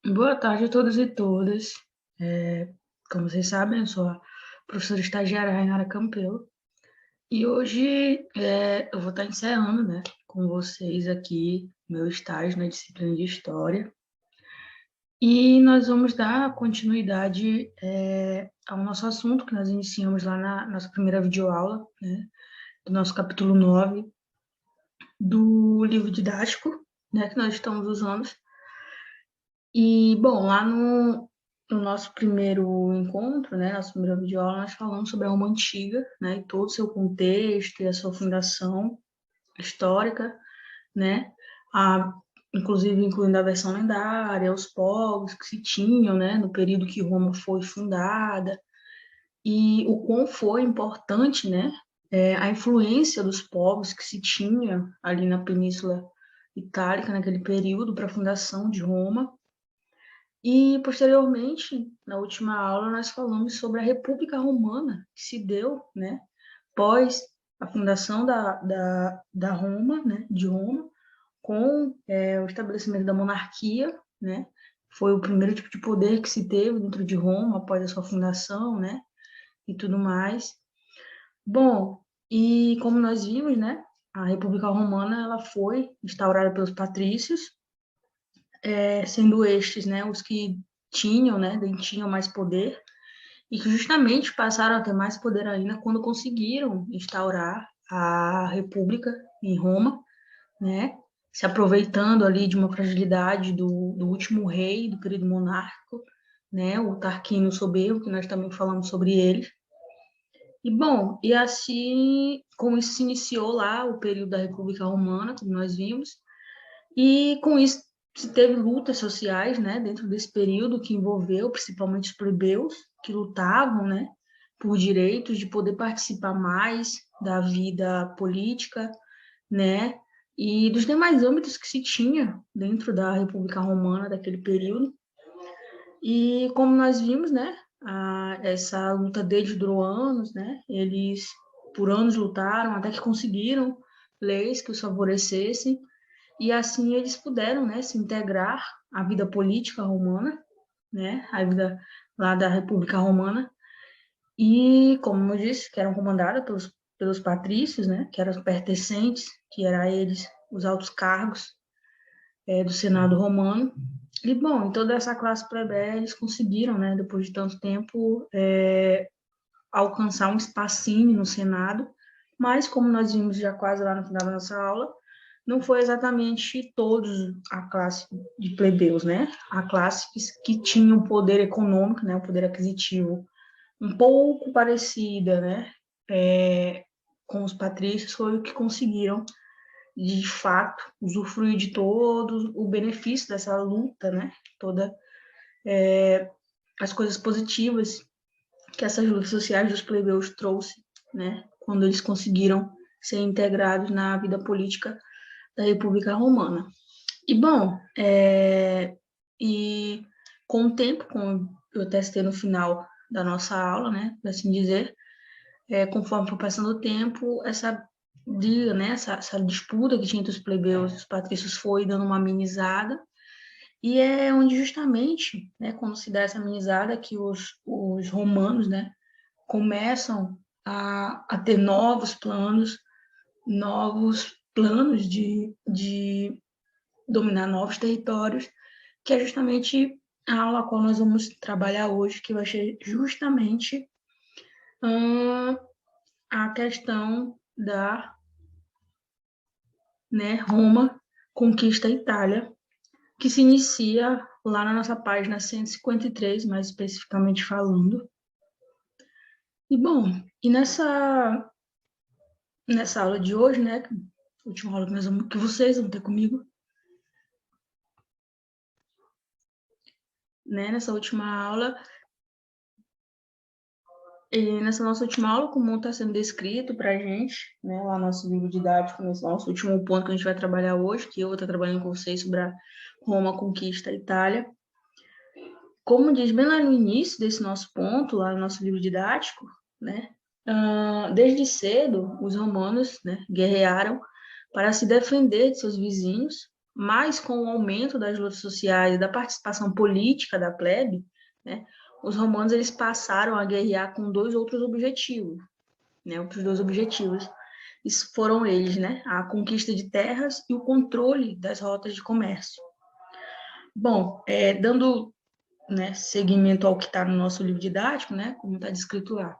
Boa tarde a todos e todas. Como vocês sabem, eu sou a professora estagiária Rainara Campelo e hoje eu vou estar encerrando, né, com vocês aqui meu estágio na disciplina de História e nós vamos dar continuidade ao nosso assunto que nós iniciamos lá na nossa primeira videoaula, né, do nosso capítulo 9 do livro didático, né, que nós estamos usando. E, bom, lá no nosso primeiro encontro, né, nossa primeira videoaula, nós falamos sobre a Roma Antiga, né, e todo o seu contexto e a sua fundação histórica, né, a, inclusive incluindo a versão lendária, os povos que se tinham, né, no período que Roma foi fundada, e o quão foi importante, né, a influência dos povos que se tinha ali na Península Itálica naquele período para a fundação de Roma. E, posteriormente, na última aula, nós falamos sobre a República Romana, que se deu, né, pós a fundação da Roma, né, de Roma, com o estabelecimento da monarquia, né, foi o primeiro tipo de poder que se teve dentro de Roma após a sua fundação, né, e tudo mais. Bom, e como nós vimos, né, a República Romana ela foi instaurada pelos patrícios, sendo estes, né, os que tinham, né, tinham mais poder, e que justamente passaram a ter mais poder ainda quando conseguiram instaurar a República em Roma, né, se aproveitando ali de uma fragilidade do último rei, do período monárquico, né, o Tarquínio Soberbo, que nós também falamos sobre ele. E, bom, e assim, com isso se iniciou lá o período da República Romana, como nós vimos, e com isso se teve lutas sociais, né, dentro desse período que envolveu principalmente os plebeus que lutavam, né, por direitos de poder participar mais da vida política, né, e dos demais âmbitos que se tinha dentro da República Romana daquele período. E como nós vimos, né, essa luta deles durou anos, né, eles por anos lutaram até que conseguiram leis que os favorecessem e assim eles puderam, né, se integrar à vida política romana, né, à vida lá da República Romana, e, como eu disse, que eram comandadas pelos patrícios, né, que eram os pertencentes, que eram eles os altos cargos do Senado romano. E, bom, em toda essa classe plebeia, eles conseguiram, né, depois de tanto tempo, alcançar um espacinho no Senado, mas, como nós vimos já quase lá no final da nossa aula, não foi exatamente todos a classe de plebeus, né? A classe que tinha um poder econômico, né? Um poder aquisitivo um pouco parecida, né? Com os patrícios, foi o que conseguiram, de fato, usufruir de todo o benefício dessa luta, né? Todas as coisas positivas que essas lutas sociais dos plebeus trouxe, né? Quando eles conseguiram ser integrados na vida política da República Romana. E, bom, e com o tempo, como eu testei no final da nossa aula, né, por assim dizer, conforme foi passando o tempo, essa briga, né, essa disputa que tinha entre os plebeus e os patrícios foi dando uma amenizada, e é onde justamente, né, quando se dá essa amenizada, que os romanos, né, começam a ter novos planos de dominar novos territórios, que é justamente a aula a qual nós vamos trabalhar hoje, que vai ser justamente a questão da, né, Roma conquista a Itália, que se inicia lá na nossa página 153, mais especificamente falando. E, bom, e nessa aula de hoje, né, última aula que vocês vão ter comigo, né, nessa última aula, e nessa nossa última aula, como está sendo descrito para a gente, né, lá no nosso livro didático, nesse nosso último ponto que a gente vai trabalhar hoje, que eu vou estar trabalhando com vocês sobre a Roma conquista a Itália. Como diz bem lá no início desse nosso ponto, lá no nosso livro didático, né, desde cedo os romanos, né, guerrearam para se defender de seus vizinhos, mas com o aumento das lutas sociais e da participação política da plebe, né, os romanos eles passaram a guerrear com dois outros objetivos, né, outros dois objetivos. Isso foram eles, né, a conquista de terras e o controle das rotas de comércio. Bom, dando, né, seguimento ao que está no nosso livro didático, né, como está descrito lá,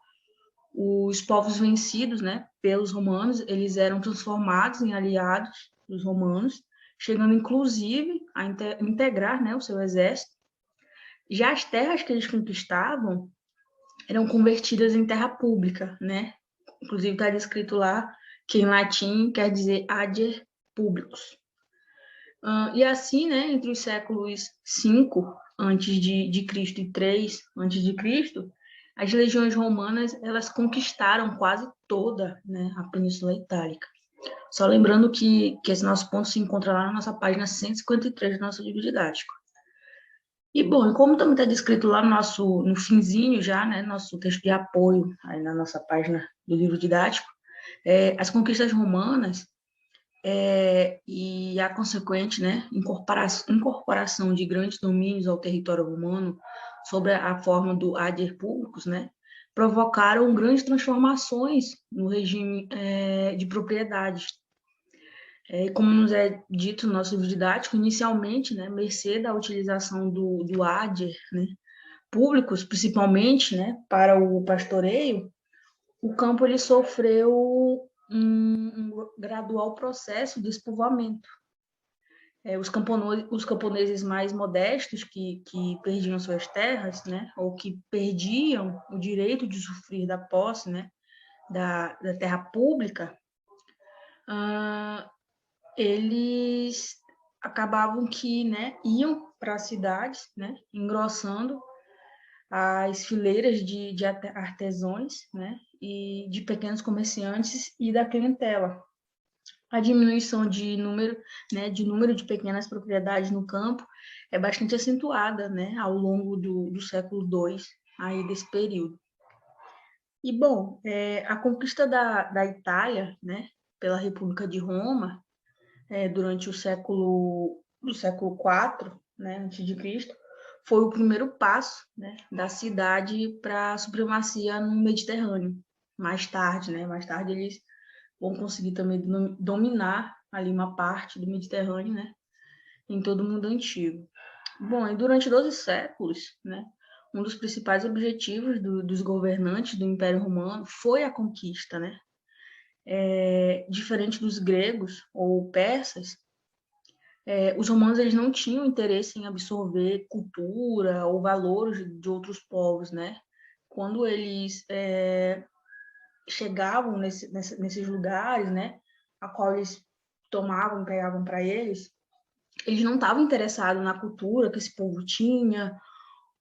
os povos vencidos, né, pelos romanos, eles eram transformados em aliados dos romanos, chegando inclusive a integrar, né, o seu exército. Já as terras que eles conquistavam eram convertidas em terra pública, né? Inclusive está descrito lá que em latim quer dizer ager publicus. E assim, né, entre os séculos 5 antes de Cristo e 3 antes de Cristo, as legiões romanas elas conquistaram quase toda, né, a Península Itálica. Só lembrando que esse nosso ponto se encontra lá na nossa página 153 do nosso livro didático. E, bom, e como também está descrito lá no finzinho já, né, nosso texto de apoio, aí na nossa página do livro didático, as conquistas romanas e a consequente, né, incorporação de grandes domínios ao território romano sob a forma do ager publicus, né, provocaram grandes transformações no regime de propriedades. Como nos é dito no nosso livro didático, inicialmente, né, mercê da utilização do ager, né, públicos, principalmente, né, para o pastoreio, o campo ele sofreu um gradual processo de espovoamento. Os camponeses mais modestos que perdiam suas terras, né, ou que perdiam o direito de usufruir da posse, né, da terra pública, eles acabavam que, né, iam para as cidades, né, engrossando as fileiras de artesãos, né, e de pequenos comerciantes e da clientela. A diminuição de número de pequenas propriedades no campo é bastante acentuada, né, ao longo do século II, aí desse período. E, bom, a conquista da Itália, né, pela República de Roma, durante do século IV, né, antes de Cristo, foi o primeiro passo, né, da cidade para a supremacia no Mediterrâneo. Mais tarde eles vão conseguir também dominar ali uma parte do Mediterrâneo, né, em todo o mundo antigo. Bom, e durante 12 séculos, né, um dos principais objetivos dos governantes do Império Romano foi a conquista, né? Diferente dos gregos ou persas, os romanos eles não tinham interesse em absorver cultura ou valores de outros povos, né? Quando eles chegavam nesses lugares, né, a qual eles tomavam, pegavam para eles não estavam interessados na cultura que esse povo tinha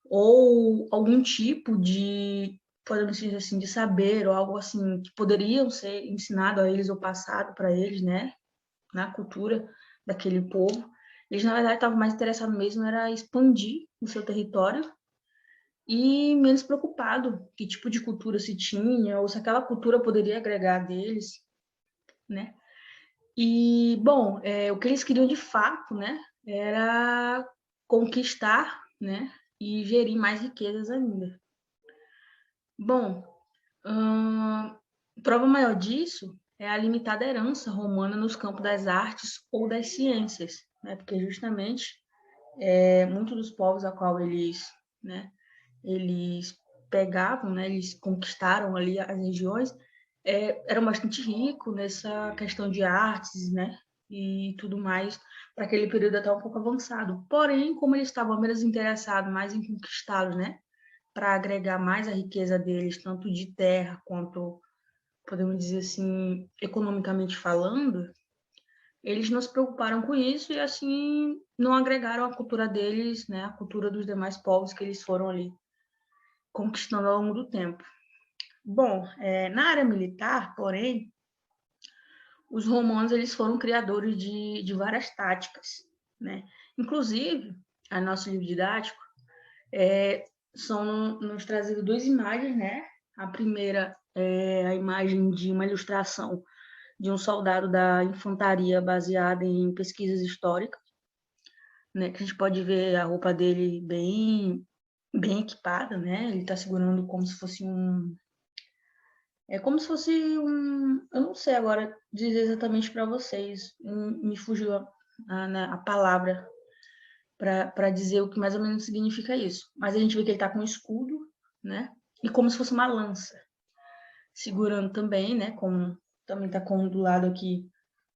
ou algum tipo de, podemos dizer assim, de saber ou algo assim que poderiam ser ensinado a eles ou passado para eles, né, na cultura daquele povo. Eles, na verdade, estavam mais interessados mesmo era expandir o seu território e menos preocupado que tipo de cultura se tinha ou se aquela cultura poderia agregar deles, né? E, bom, o que eles queriam de fato, né, era conquistar, né, e gerir mais riquezas ainda. Bom, prova maior disso é a limitada herança romana nos campos das artes ou das ciências, né, porque justamente muitos dos povos a qual né, eles pegavam, né, eles conquistaram ali as regiões, eram bastante ricos nessa questão de artes, né, e tudo mais, para aquele período até um pouco avançado. Porém, como eles estavam menos interessados mais em conquistá-los, né, para agregar mais a riqueza deles, tanto de terra quanto, podemos dizer assim, economicamente falando, eles não se preocuparam com isso e assim não agregaram a cultura deles, né, a cultura dos demais povos que eles foram ali conquistando ao longo do tempo. Bom, na área militar, porém, os romanos eles foram criadores de várias táticas, né? Inclusive, a nosso livro didático são nos trazidas duas imagens, né? A primeira é a imagem de uma ilustração de um soldado da infantaria baseada em pesquisas históricas, né? Que a gente pode ver a roupa dele bem equipada, né? Ele está segurando como se fosse um... É como se fosse um... Eu não sei agora dizer exatamente para vocês. Me fugiu a palavra para dizer o que mais ou menos significa isso. Mas a gente vê que ele está com um escudo, né? E como se fosse uma lança, segurando também, né? Como também está com do lado aqui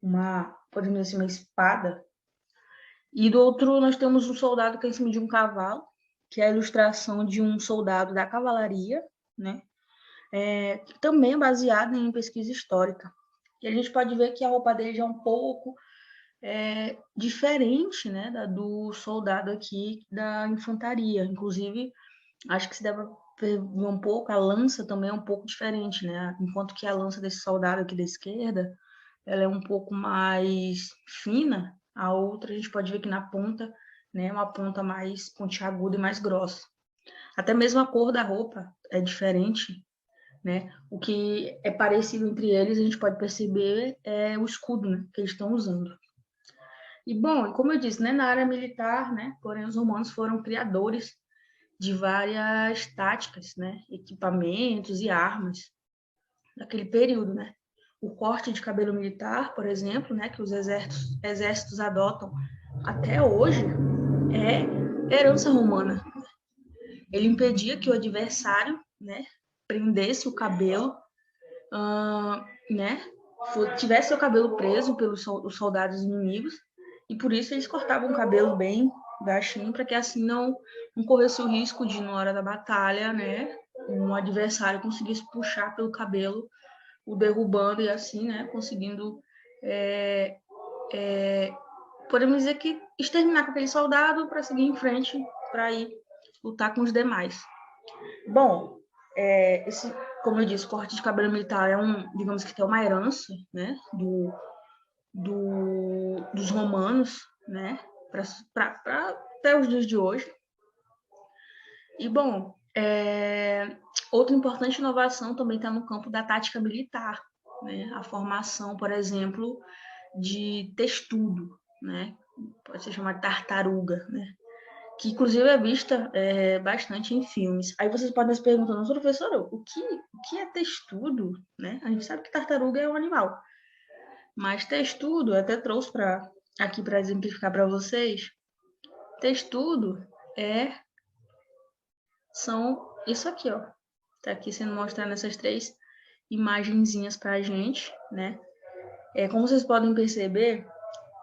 uma, podemos dizer assim, uma espada. E do outro nós temos um soldado que é em cima de um cavalo, que é a ilustração de um soldado da cavalaria, né? Também baseado em pesquisa histórica. E a gente pode ver que a roupa dele já é um pouco diferente, né, do soldado aqui da infantaria. Inclusive, acho que se deve ver um pouco, a lança também é um pouco diferente, né? Enquanto que a lança desse soldado aqui da esquerda, ela é um pouco mais fina, a outra a gente pode ver que na ponta, né, uma ponta mais pontiaguda e mais grossa. Até mesmo a cor da roupa é diferente, né? O que é parecido entre eles, a gente pode perceber é o escudo, né, que eles estão usando. E bom, como eu disse, né, na área militar, né, porém os romanos foram criadores de várias táticas, né, equipamentos e armas naquele período, né? O corte de cabelo militar, por exemplo, né, que os exércitos adotam até hoje, é herança romana. Ele impedia que o adversário, né, prendesse o cabelo, né, tivesse seu cabelo preso pelos soldados inimigos, e por isso eles cortavam o cabelo bem baixinho, para que assim não corresse o risco de, na hora da batalha, né, um adversário conseguisse puxar pelo cabelo, o derrubando e assim, né, conseguindo, podemos dizer que exterminar com aquele soldado para seguir em frente, para ir lutar com os demais. Bom, como eu disse, o corte de cabelo militar é digamos que é uma herança, né, dos romanos, né, para até os dias de hoje. E, bom, outra importante inovação também está no campo da tática militar, né, a formação, por exemplo, de testudo, né, pode ser chamado de tartaruga, né, que inclusive é vista bastante em filmes. Aí vocês podem se perguntar, professora, o que é testudo? Né? A gente sabe que tartaruga é um animal, mas testudo, eu até trouxe aqui para exemplificar para vocês, testudo são isso aqui, ó. Tá aqui sendo mostrado nessas 3 imagenzinhas para a gente, né? Como vocês podem perceber,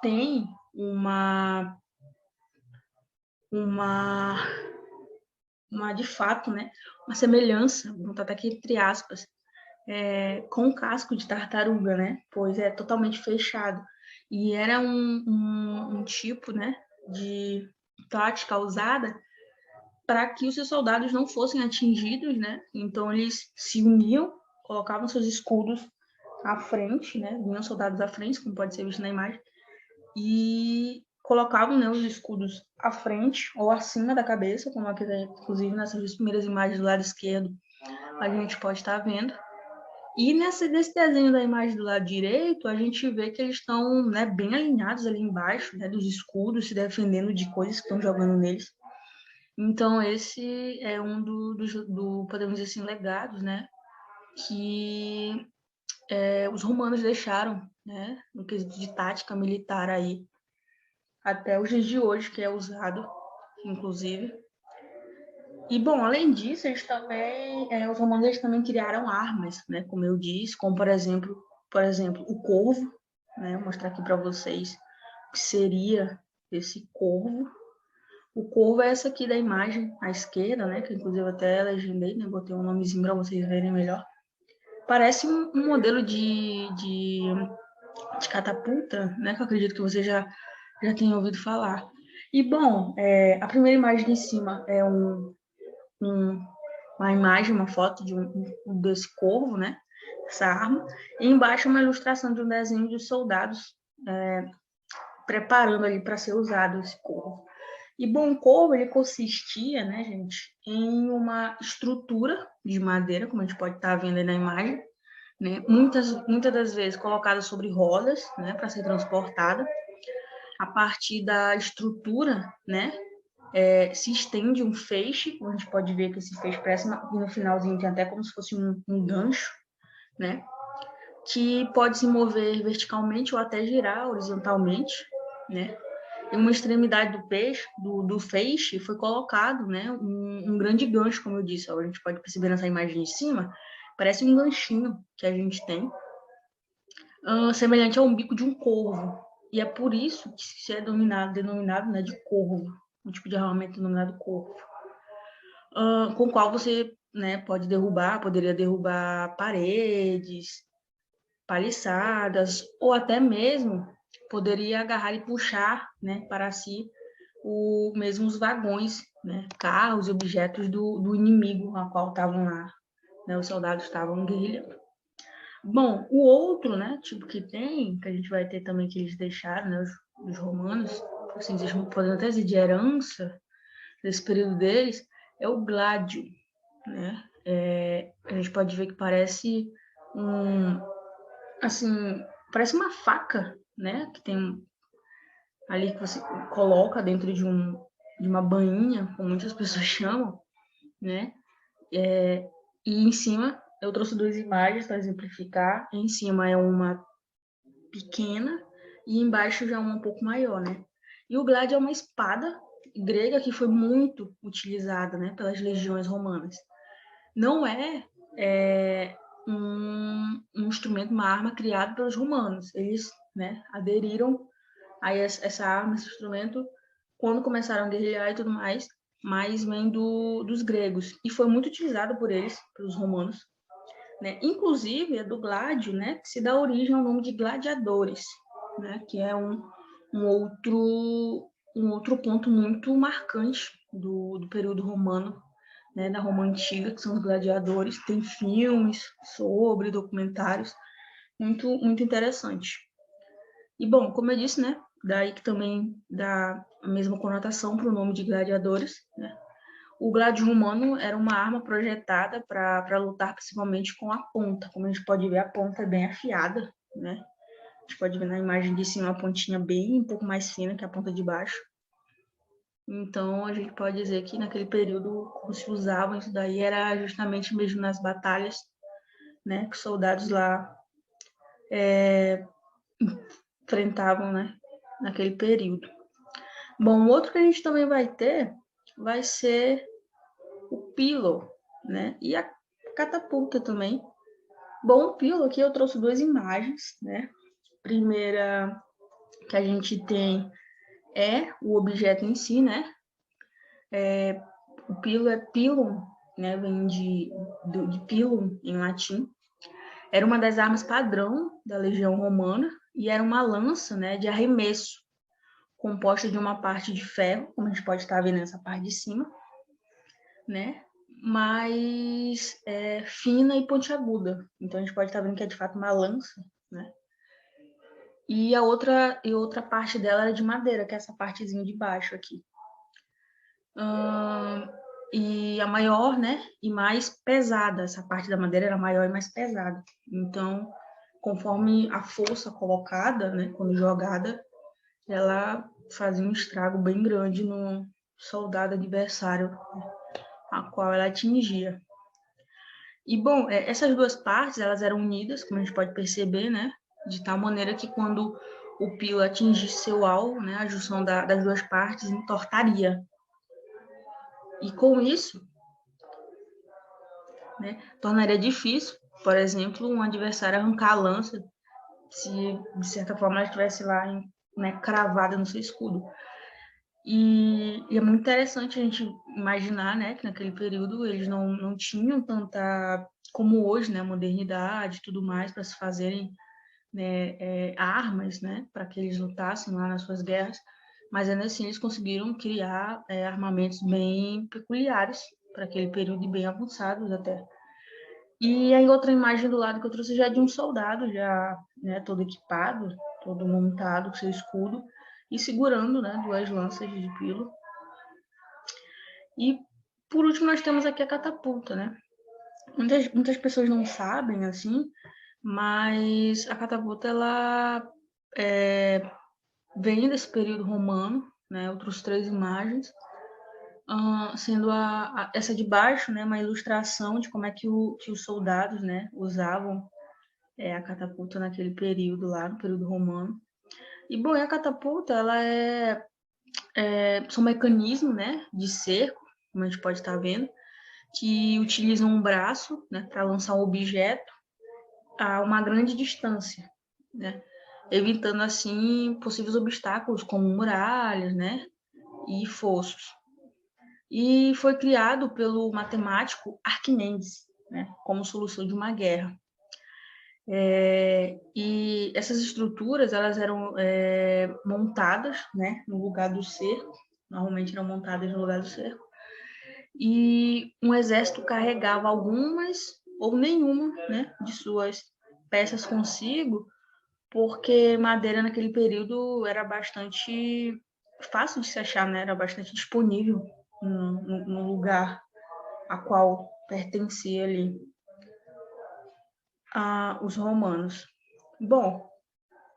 tem uma de fato, né, uma semelhança, vou botar aqui entre aspas, com o casco de tartaruga, né, pois é totalmente fechado. E era um tipo, né, de tática usada para que os seus soldados não fossem atingidos, né, então eles se uniam, colocavam seus escudos à frente, né, vinham soldados à frente, como pode ser visto na imagem, e colocavam, né, os escudos à frente ou acima da cabeça, como aqui, inclusive nessas 2 primeiras imagens do lado esquerdo, a gente pode estar vendo. E nesse desenho da imagem do lado direito, a gente vê que eles estão, né, bem alinhados ali embaixo, né, dos escudos, se defendendo de coisas que estão jogando neles. Então, esse é um podemos dizer assim, legados, né, que os romanos deixaram, né, no quesito de tática militar aí, até os dias de hoje, que é usado, inclusive. E, bom, além disso, os romanos eles também criaram armas, né, como eu disse, como, por exemplo, o corvo, né, vou mostrar aqui para vocês o que seria esse corvo. O corvo é essa aqui da imagem à esquerda, né, que inclusive até legendei, né, botei um nomezinho para vocês verem melhor. Parece um modelo de catapulta, né, que eu acredito que você já tenha ouvido falar. E, bom, a primeira imagem de cima é uma imagem, uma foto desse corvo, né, essa arma, e embaixo uma ilustração de um desenho de soldados preparando ali para ser usado esse corvo. E, bom, o corvo, ele consistia, né, gente, em uma estrutura de madeira, como a gente pode estar vendo aí na imagem, né, muitas das vezes colocada sobre rodas, né, para ser transportada. a partir da estrutura, né, se estende um feixe, a gente pode ver que esse feixe parece, no finalzinho tem até como se fosse um gancho, né, que pode se mover verticalmente ou até girar horizontalmente, né. Em uma extremidade do feixe foi colocado, né, um grande gancho, como eu disse, ó, a gente pode perceber nessa imagem de cima, parece um ganchinho que a gente tem, semelhante ao bico de um corvo. E é por isso que se é denominado, né, de corvo, um tipo de armamento denominado corvo, com o qual você, né, poderia derrubar paredes, paliçadas, ou até mesmo poderia agarrar e puxar, né, para si mesmo os vagões, né, carros e objetos do inimigo a qual estavam lá, né, os soldados estavam guerrilhando. Bom, o outro, né, tipo que a gente vai ter também que eles deixaram, né, os romanos, assim, eles podem até dizer de herança desse período deles, é o gládio, né? A gente pode ver que parece assim, parece uma faca, né, que tem ali que você coloca dentro de uma bainha, como muitas pessoas chamam, né? E em cima, eu trouxe duas imagens para exemplificar. Em cima é uma pequena e embaixo já uma um pouco maior, né? E o gládio é uma espada grega que foi muito utilizada, né, pelas legiões romanas. Não é um instrumento, uma arma criada pelos romanos. Eles, né, aderiram a essa arma, esse instrumento, quando começaram a guerrilhar e tudo mais, mas vem dos gregos. E foi muito utilizado por eles, pelos romanos, né? Inclusive, é do gládio, né, que se dá origem ao nome de gladiadores, né, que é um outro ponto muito marcante do período romano, né, da Roma Antiga, que são os gladiadores. Tem filmes sobre, documentários, muito, muito interessante. E, bom, como eu disse, né, daí que também dá a mesma conotação para o nome de gladiadores, né? O gládio romano era uma arma projetada para lutar principalmente com a ponta. Como a gente pode ver, a ponta é bem afiada, né? A gente pode ver na imagem de cima uma pontinha bem um pouco mais fina que a ponta de baixo. Então, a gente pode dizer que naquele período, como se usavam isso daí, era justamente mesmo nas batalhas, né, que os soldados lá enfrentavam, né, naquele período. Bom, o outro que a gente também vai ter vai ser o pilo, né, e a catapulta também. Bom, o pilo aqui eu trouxe duas imagens, né. Primeira que a gente tem é o objeto em si, né. O pilo é pilum, né, vem de pilum em latim. Era uma das armas padrão da legião romana e era uma lança, né, de arremesso, composta de uma parte de ferro, como a gente pode estar vendo nessa parte de cima, né, mais fina e pontiaguda. Então a gente pode estar vendo que é de fato uma lança, né. E outra parte dela era de madeira, que é essa partezinha de baixo aqui. E a maior, né, e mais pesada. Essa parte da madeira era maior e mais pesada. Então, conforme a força colocada, né, quando jogada, ela fazia um estrago bem grande no soldado adversário, né, a qual ela atingia. E, bom, essas duas partes, elas eram unidas, como a gente pode perceber, né, de tal maneira que quando o pilo atingisse seu alvo, né, a junção das duas partes entortaria. E com isso, né, tornaria difícil, por exemplo, um adversário arrancar a lança se, de certa forma, ela estivesse lá, né, cravada no seu escudo. E é muito interessante a gente imaginar, né, que naquele período eles não tinham tanta, como hoje, né, modernidade e tudo mais, para se fazerem, né, armas, né, para que eles lutassem lá nas suas guerras, mas ainda assim eles conseguiram criar armamentos bem peculiares para aquele período e bem avançados até. E aí outra imagem do lado que eu trouxe já é de um soldado, já, né, todo equipado, todo montado com seu escudo e segurando, né, duas lanças de pilo. E por último nós temos aqui a catapulta, né? Muitas pessoas não sabem, assim, mas a catapulta, ela vem desse período romano, né, outras 3 imagens, sendo essa de baixo, né, uma ilustração de como é que os soldados, né, usavam a catapulta naquele período lá, no período romano. E, bom, a catapulta, ela são mecanismos, né, de cerco, como a gente pode estar vendo, que utilizam um braço, né, para lançar um objeto a uma grande distância, né, evitando assim possíveis obstáculos como muralhas, né, e fossos. E foi criado pelo matemático Arquimedes, né, como solução de uma guerra. E essas estruturas elas eram montadas, né, no lugar do cerco, normalmente eram montadas no lugar do cerco, e um exército carregava algumas ou nenhuma, né, de suas peças consigo, porque madeira naquele período era bastante fácil de se achar, né, era bastante disponível no lugar a qual pertencia ali os romanos. Bom,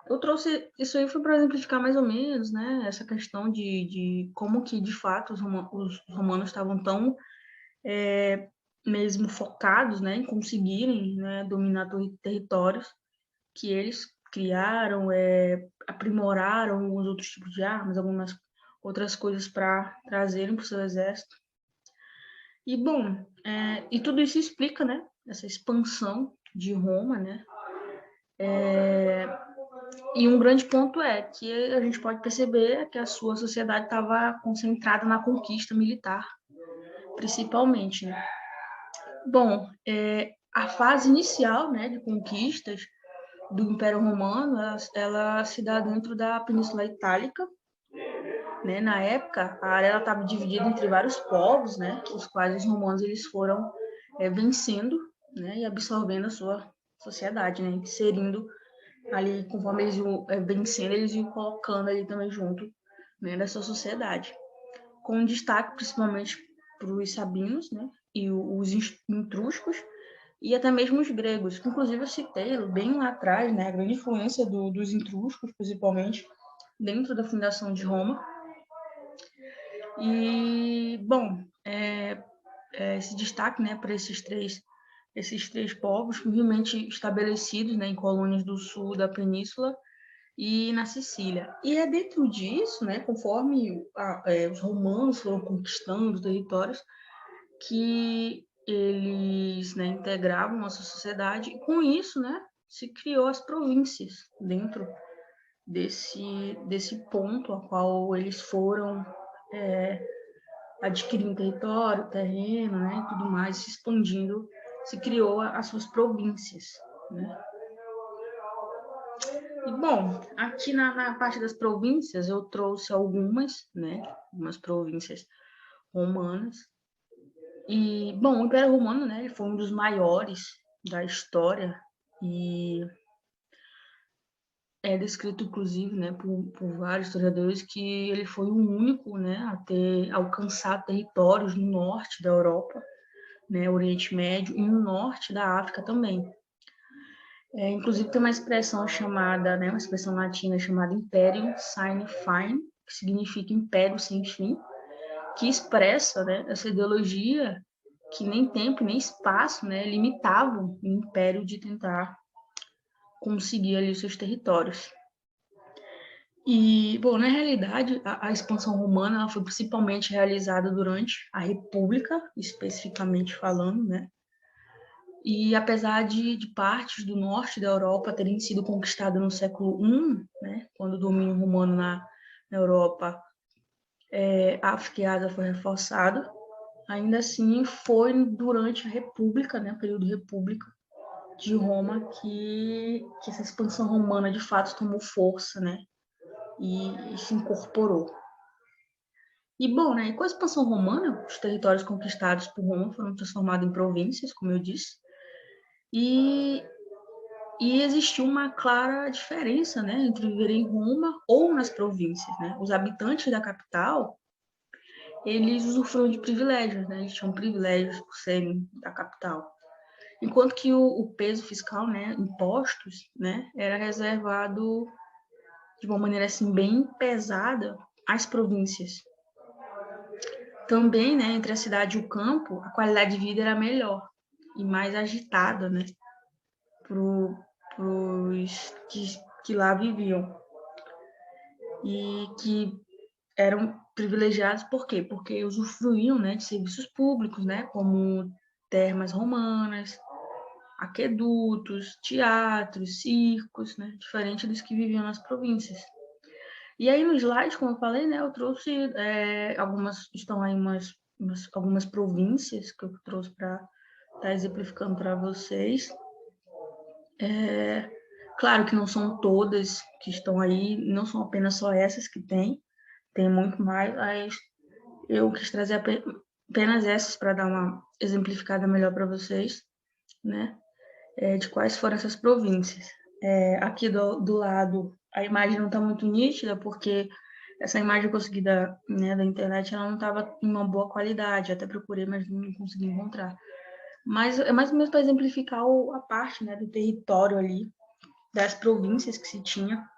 eu trouxe isso aí foi para exemplificar mais ou menos, né, essa questão de como que, de fato, os romanos estavam tão mesmo focados, né, em conseguirem, né, dominar territórios, que eles criaram, aprimoraram alguns outros tipos de armas, algumas outras coisas para trazerem para o seu exército. E, bom, e tudo isso explica, né, essa expansão de Roma, né, e um grande ponto é que a gente pode perceber que a sua sociedade estava concentrada na conquista militar, principalmente, né. Bom, a fase inicial, né, de conquistas do Império Romano, ela se dá dentro da Península Itálica, né? Na época, a área estava dividida entre vários povos, né, os quais os romanos eles foram vencendo, né, e absorvendo a sua sociedade, né, inserindo ali, conforme eles iam vencendo, eles iam colocando ali também junto, né, da sua sociedade. Com destaque principalmente para os sabinos, né, e os etruscos, e até mesmo os gregos, que inclusive eu citei bem lá atrás, né, a grande influência dos etruscos, principalmente, dentro da fundação de Roma. E, bom, esse destaque, né, para esses três povos, firmemente estabelecidos, né, em colônias do sul da península e na Sicília. E é dentro disso, né, conforme os romanos foram conquistando os territórios, que eles, né, integravam a sua sociedade, e com isso, né, se criou as províncias dentro desse ponto a qual eles foram adquirindo território, terreno, né, e tudo mais, se expandindo, se criou as suas províncias, né. E, bom, aqui na parte das províncias eu trouxe algumas, né, algumas províncias romanas. E, bom, o Império Romano, né, ele foi um dos maiores da história e é descrito, inclusive, né, por vários historiadores que ele foi o único, né, a ter alcançado territórios no norte da Europa, né, Oriente Médio, e no norte da África também. Inclusive tem uma expressão chamada, né, uma expressão latina chamada Imperium Sine Fine, que significa império sem fim, que expressa, né, essa ideologia que nem tempo nem espaço, né, limitavam o império de tentar conseguir ali os seus territórios. E, bom, na realidade, a expansão romana ela foi principalmente realizada durante a República, especificamente falando, né? E apesar de partes do norte da Europa terem sido conquistadas no século I, né, quando o domínio romano na Europa, África e Ásia foi reforçado, ainda assim foi durante a República, né, período República de Roma, que essa expansão romana de fato tomou força, né, e se incorporou. E, bom, né, com a expansão romana, os territórios conquistados por Roma foram transformados em províncias, como eu disse, e existiu uma clara diferença, né, entre viver em Roma ou nas províncias, né? Os habitantes da capital, eles usufruíam de privilégios, né? Eles tinham privilégios por serem da capital. Enquanto que o peso fiscal, né, impostos, né, era reservado de uma maneira assim bem pesada as províncias. Também, né, entre a cidade e o campo, a qualidade de vida era melhor e mais agitada, né, para os que lá viviam e que eram privilegiados. Por quê? Porque usufruíam, né, de serviços públicos, né, como termas romanas, aquedutos, teatros, circos, né, diferente dos que viviam nas províncias. E aí no slide, como eu falei, né, eu trouxe algumas, estão aí algumas províncias que eu trouxe para estar exemplificando para vocês. Claro que não são todas que estão aí, não são apenas só essas que tem muito mais, mas eu quis trazer apenas essas para dar uma exemplificada melhor para vocês, né, de quais foram essas províncias. Aqui do lado, a imagem não está muito nítida, porque essa imagem conseguida, né, da internet, ela não estava em uma boa qualidade, até procurei, mas não consegui encontrar. Mas é mais ou menos para exemplificar a parte, né, do território ali, das províncias que se tinha,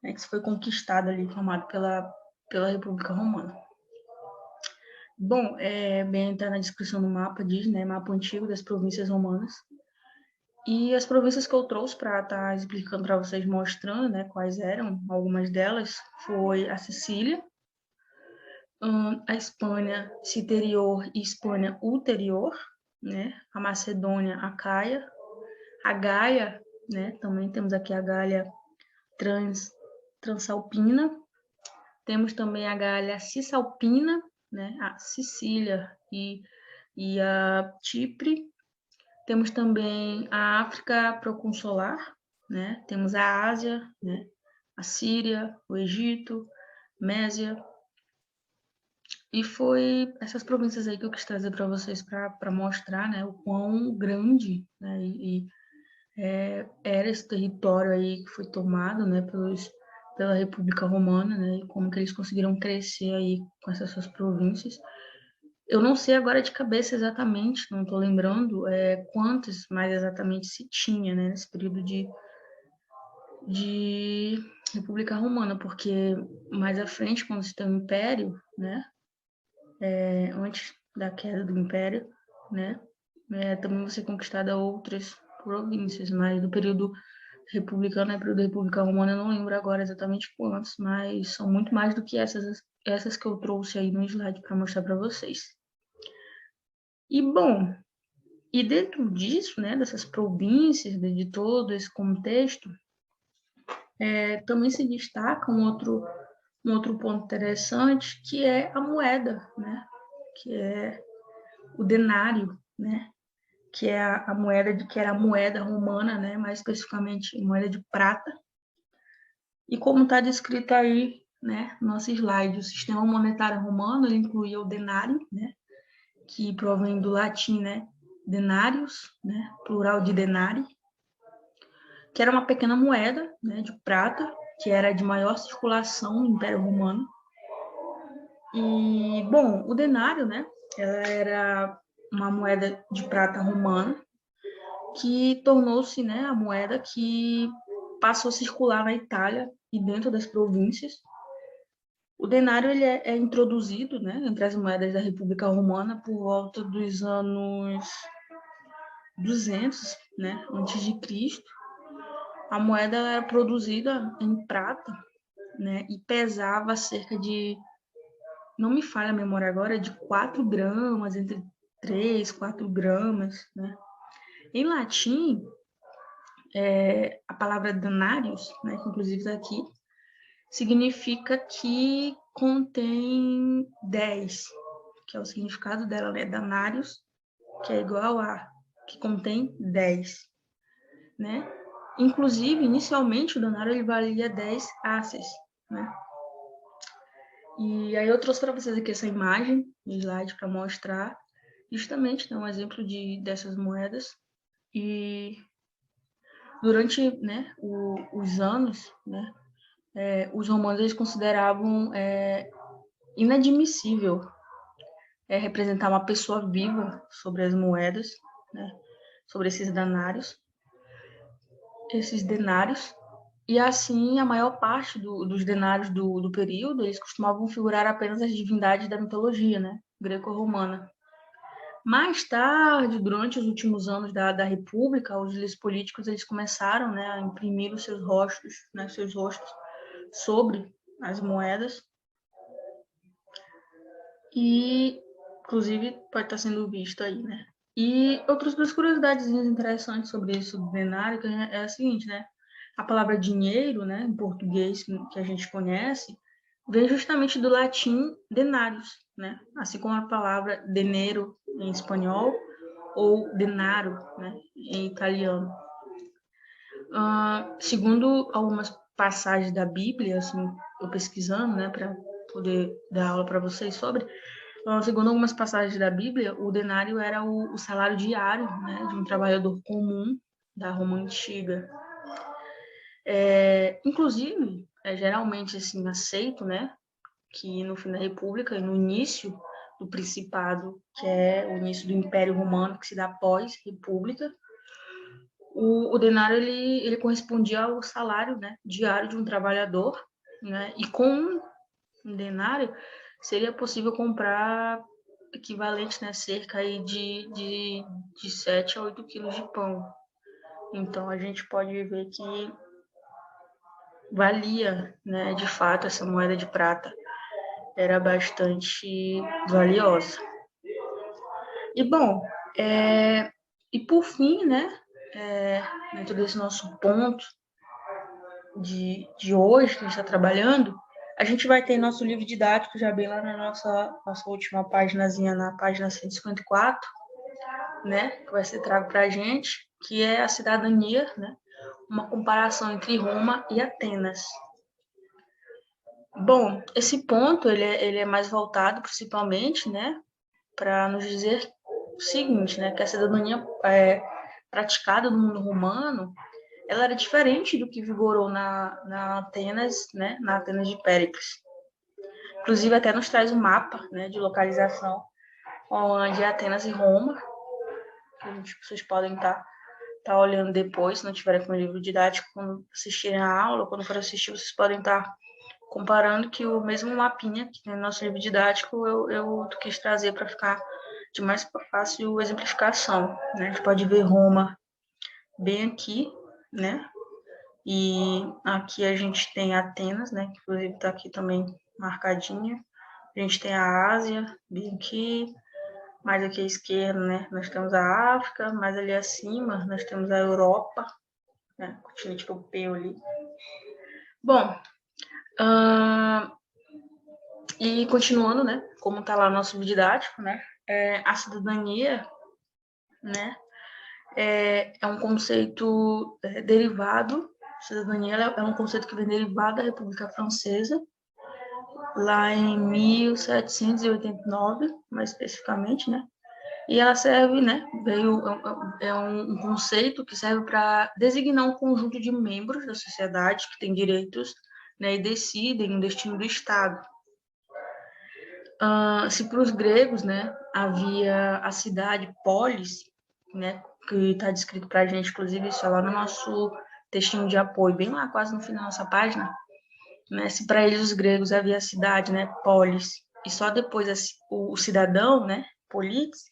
né, que se foi conquistado ali, formado pela República Romana. Bom, bem, tá na descrição do mapa, diz, né, mapa antigo das províncias romanas. E as províncias que eu trouxe para estar explicando para vocês, mostrando, né, quais eram algumas delas, foi a Sicília, a Espanha Citerior e Espanha Ulterior, né, a Macedônia, a Caia, a Gaia, né, também temos aqui a Gaia Transalpina, temos também a Gaia Cisalpina, né, a Sicília e a Chipre. Temos também a África proconsular, né? Temos a Ásia, né? A Síria, o Egito, Mésia. E foi essas províncias aí que eu quis trazer para vocês para mostrar, né, o quão grande, né, era esse território aí que foi tomado, né, pela República Romana, né, e como que eles conseguiram crescer aí com essas suas províncias. Eu não sei agora de cabeça exatamente, não estou lembrando quantas mais exatamente se tinha, né, nesse período de República Romana, porque mais à frente, quando se tem o Império, né, antes da queda do Império, né, também vão ser conquistadas outras províncias, mas no período republicano e período da República Romana eu não lembro agora exatamente quantos, mas são muito mais do que essas que eu trouxe aí no slide para mostrar para vocês. E bom, e dentro disso, né, dessas províncias, de todo esse contexto, também se destaca um outro ponto interessante, que é a moeda, né, que é o denário, né, que é a moeda que era a moeda romana, né, mais especificamente moeda de prata. E como está descrito aí, né, no nosso slide, o sistema monetário romano ele incluía o denário, né, que provém do latim, né, denarius, né, plural de denari, que era uma pequena moeda, né, de prata, que era de maior circulação no Império Romano. E, bom, o denário, né, ela era uma moeda de prata romana que tornou-se, né, a moeda que passou a circular na Itália e dentro das províncias. O denário ele é introduzido, né, entre as moedas da República Romana por volta dos anos 200, né, antes de Cristo. A moeda era produzida em prata, né, e pesava cerca de, não me falha a memória agora, de 4 gramas, entre 3, 4 gramas, né. Em latim, a palavra denarius, né, que inclusive está aqui, significa que contém 10, que é o significado dela, né, denarius, que é igual a, que contém 10, né. Inclusive, inicialmente, o denário ele valia 10 asses, né. E aí eu trouxe para vocês aqui essa imagem, um slide para mostrar justamente, né, um exemplo dessas moedas. E durante, né, os anos, né, os romanos eles consideravam inadmissível representar uma pessoa viva sobre as moedas, né, sobre esses denários. E assim, a maior parte dos denários do período, eles costumavam figurar apenas as divindades da mitologia, né, greco-romana. Mais tarde, durante os últimos anos da República, os líderes políticos eles começaram, né, a imprimir os seus rostos, né, seus rostos sobre as moedas e, inclusive, pode estar sendo visto aí, né? E outras duas curiosidades interessantes sobre isso do denário é a seguinte, né? A palavra dinheiro, né, em português que a gente conhece, vem justamente do latim denarius, né? Assim como a palavra denaro em espanhol ou denaro, né, em italiano. Segundo algumas passagens da Bíblia, assim, eu pesquisando, né, para poder dar aula para vocês sobre, segundo algumas passagens da Bíblia, o denário era o salário diário, né, de um trabalhador comum da Roma antiga. Inclusive, é geralmente assim aceito, né, que no fim da República e no início do Principado, que é o início do Império Romano, que se dá pós-República, o denário ele correspondia ao salário, né, diário de um trabalhador, né, e com um denário seria possível comprar equivalente, né, cerca aí de 7 a 8 quilos de pão. Então a gente pode ver que valia, né, de fato, essa moeda de prata era bastante valiosa. E bom, e por fim, né, dentro desse nosso ponto de hoje, que a gente está trabalhando, a gente vai ter nosso livro didático já bem lá na nossa última páginazinha, na página 154, né, que vai ser trago para a gente, que é a cidadania, né, uma comparação entre Roma e Atenas. Bom, esse ponto ele é mais voltado principalmente, né, para nos dizer o seguinte, né, que a cidadania praticada no mundo romano, ela era diferente do que vigorou na Atenas, né, na Atenas de Péricles. Inclusive até nos traz um mapa, né, de localização onde é Atenas e Roma, que vocês podem estar olhando depois, se não tiverem com o livro didático, quando assistirem a aula, quando for assistir, vocês podem estar comparando que o mesmo mapinha que tem no nosso livro didático eu quis trazer para ficar de mais fácil exemplificação, né? A gente pode ver Roma bem aqui, né? E aqui a gente tem Atenas, né? Que inclusive está aqui também marcadinha. A gente tem a Ásia, bem aqui. Mais aqui à esquerda, né? Nós temos a África. Mais ali acima, nós temos a Europa, né? Continente europeu ali. Bom, e continuando, né? Como está lá no nosso vídeo didático, né? A cidadania, né? É um conceito derivado. Cidadania é um conceito que vem derivado da República Francesa, lá em 1789, mais especificamente, né? E ela serve, né? É um conceito que serve para designar um conjunto de membros da sociedade que têm direitos, né, e decidem o destino do Estado. Se para os gregos, né, havia a cidade polis, né, que está descrito para a gente, inclusive isso é lá no nosso textinho de apoio, bem lá quase no final da nossa página, né, se para eles os gregos havia a cidade, né, polis, e só depois o cidadão, né, polis,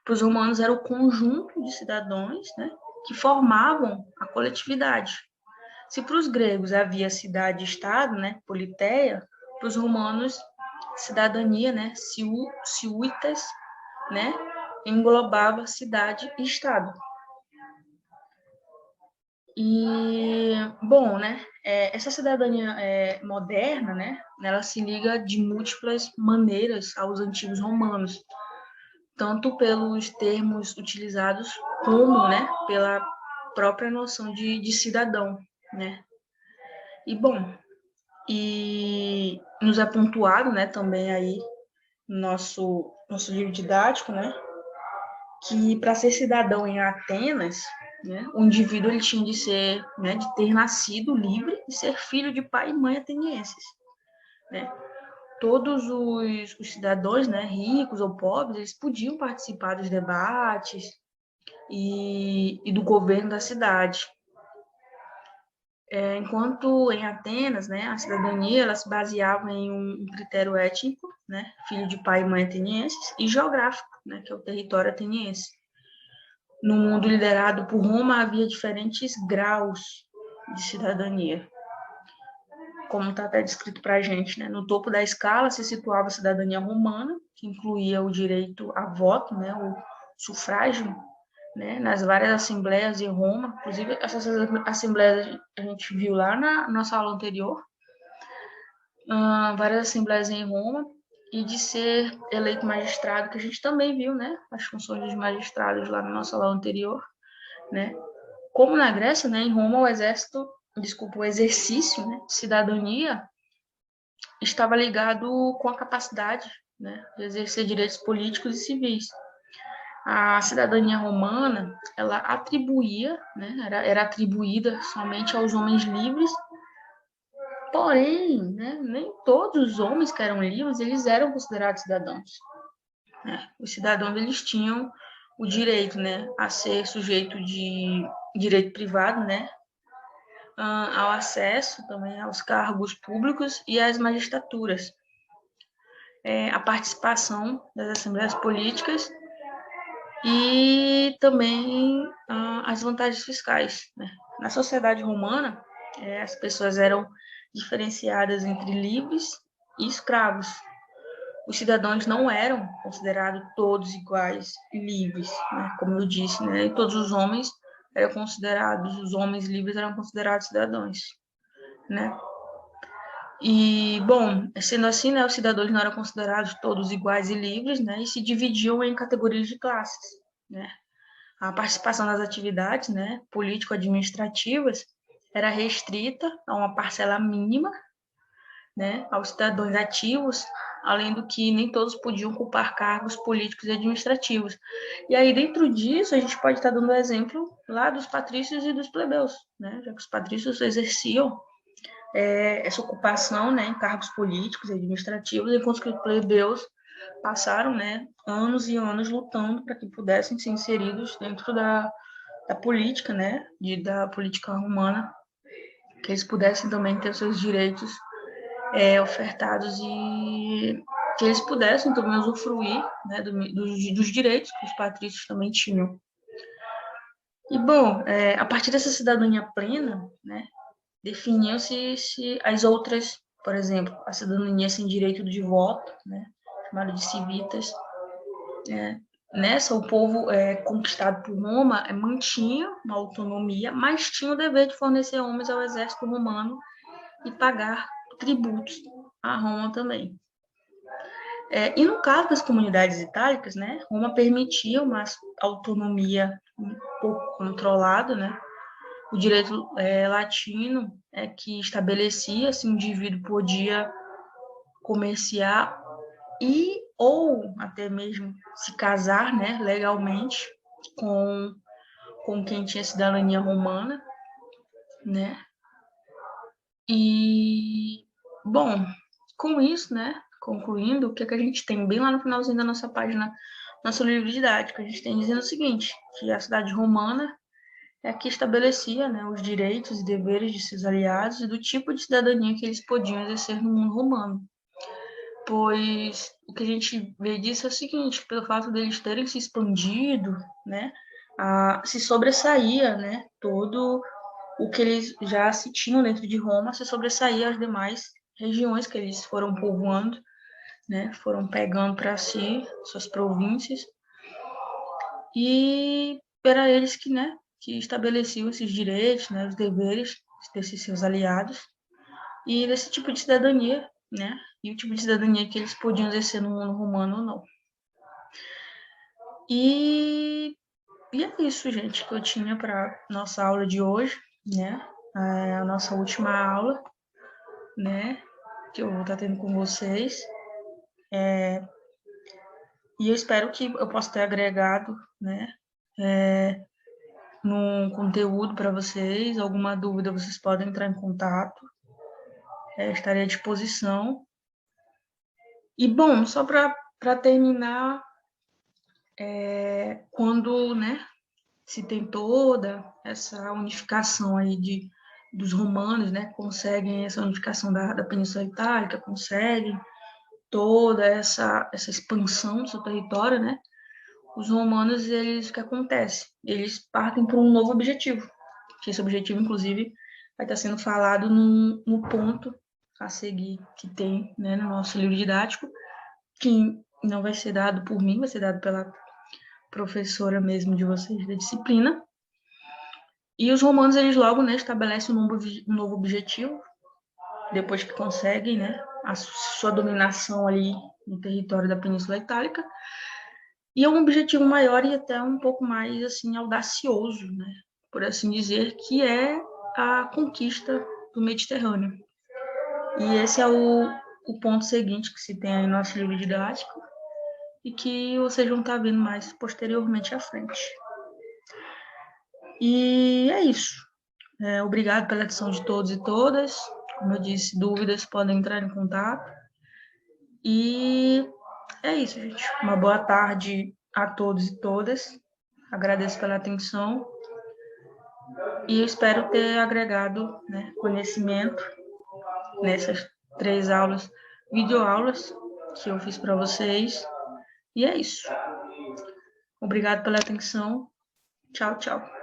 para os romanos era o conjunto de cidadãos, né, que formavam a coletividade. Se para os gregos havia cidade-estado, né, politeia, para os romanos cidadania, né, ciuitas, né, englobava cidade e estado. E, bom, né, essa cidadania moderna, né, ela se liga de múltiplas maneiras aos antigos romanos, tanto pelos termos utilizados como, né, pela própria noção de cidadão, né. E, bom, e nos é pontuado, né, também aí nosso livro didático, né, que para ser cidadão em Atenas, né, o indivíduo ele tinha de ser, né, de ter nascido livre e ser filho de pai e mãe atenienses, né. Todos os cidadãos, né, ricos ou pobres, eles podiam participar dos debates e do governo da cidade. Enquanto em Atenas, né, a cidadania ela se baseava em um critério étnico, né, filho de pai e mãe atenienses, e geográfico, né, que é o território ateniense. No mundo liderado por Roma havia diferentes graus de cidadania, como está até descrito para a gente, né? No topo da escala se situava a cidadania romana, que incluía o direito a voto, né, o sufrágio, né, nas várias assembleias em Roma. Inclusive, essas assembleias a gente viu lá na nossa aula anterior, várias assembleias em Roma, e de ser eleito magistrado, que a gente também viu, né, as funções dos magistrados lá na nossa aula anterior, né. Como na Grécia, né, em Roma, o exercício, né, de cidadania estava ligado com a capacidade, né, de exercer direitos políticos e civis. A cidadania romana, ela atribuía, né, era atribuída somente aos homens livres, porém, né, nem todos os homens que eram livres, eles eram considerados cidadãos. Né? Os cidadãos, eles tinham o direito, né, a ser sujeito de direito privado, né, ao acesso também aos cargos públicos e às magistraturas, a participação das assembleias políticas e também as vantagens fiscais. Né? Na sociedade romana, as pessoas eram diferenciadas entre livres e escravos. Os cidadãos não eram considerados todos iguais e livres, né? Como eu disse, né? E todos os homens eram considerados, os homens livres eram considerados cidadãos, né? E, bom, sendo assim, né, os cidadãos não eram considerados todos iguais e livres, né, e se dividiam em categorias de classes, né. A participação nas atividades, né, político-administrativas era restrita a uma parcela mínima, né, aos cidadãos ativos, além do que nem todos podiam ocupar cargos políticos e administrativos. E aí, dentro disso, a gente pode estar dando exemplo lá dos patrícios e dos plebeus, né, já que os patrícios exerciam essa ocupação, né, em cargos políticos e administrativos, enquanto que os plebeus passaram, né, anos e anos lutando para que pudessem ser inseridos dentro da política, né, da política romana, que eles pudessem também ter seus direitos ofertados e que eles pudessem também usufruir, né, dos direitos que os patrícios também tinham. E, bom, a partir dessa cidadania plena, né, definiam-se as outras, por exemplo, a cidadania sem direito de voto, né, chamado de civitas. Nessa, o povo conquistado por Roma mantinha uma autonomia, mas tinha o dever de fornecer homens ao exército romano e pagar tributos a Roma também. E no caso das comunidades itálicas, né, Roma permitia uma autonomia um pouco controlada, né. O direito latino é que estabelecia se o indivíduo podia comerciar e ou até mesmo se casar, né, legalmente com quem tinha cidadania romana, né? E, bom, com isso, né, concluindo, o que a gente tem bem lá no finalzinho da nossa página, nosso livro didático, a gente tem dizendo o seguinte, que a cidade romana é que estabelecia, né, os direitos e deveres de seus aliados e do tipo de cidadania que eles podiam exercer no mundo romano. Pois o que a gente vê disso é o seguinte, pelo fato deles terem se expandido, né, se sobressaía, né, todo o que eles já se tinham dentro de Roma, se sobressaía às demais regiões que eles foram povoando, né, foram pegando para si suas províncias, e era eles que, né, que estabeleciam esses direitos, né, os deveres desses seus aliados, e desse tipo de cidadania, né, e o tipo de cidadania que eles podiam exercer no mundo romano ou não. E é isso, gente, que eu tinha para nossa aula de hoje, né, a nossa última aula, né, que eu vou estar tendo com vocês. E eu espero que eu possa ter agregado, né, no conteúdo para vocês. Alguma dúvida, vocês podem entrar em contato. Estarei à disposição. E, bom, só para terminar, quando, né, se tem toda essa unificação aí dos romanos, né, conseguem essa unificação da Península Itálica, conseguem toda essa expansão do seu território, né, os romanos, eles, o que acontece? Eles partem para um novo objetivo, que esse objetivo, inclusive, vai estar sendo falado no ponto a seguir que tem, né, no nosso livro didático, que não vai ser dado por mim, vai ser dado pela professora mesmo de vocês da disciplina. E os romanos, eles logo, né, estabelecem um novo objetivo, depois que conseguem, né, a sua dominação ali no território da Península Itálica, e é um objetivo maior e até um pouco mais, assim, audacioso, né, por assim dizer, que é a conquista do Mediterrâneo. E esse é o ponto seguinte que se tem aí no nosso livro didático e que vocês vão estar vendo mais posteriormente à frente. E é isso. Obrigado pela atenção de todos e todas. Como eu disse, dúvidas podem entrar em contato. E é isso, gente. Uma boa tarde a todos e todas. Agradeço pela atenção e espero ter agregado, né, conhecimento nessas 3 aulas, videoaulas que eu fiz para vocês. E é isso. Obrigado pela atenção. Tchau, tchau.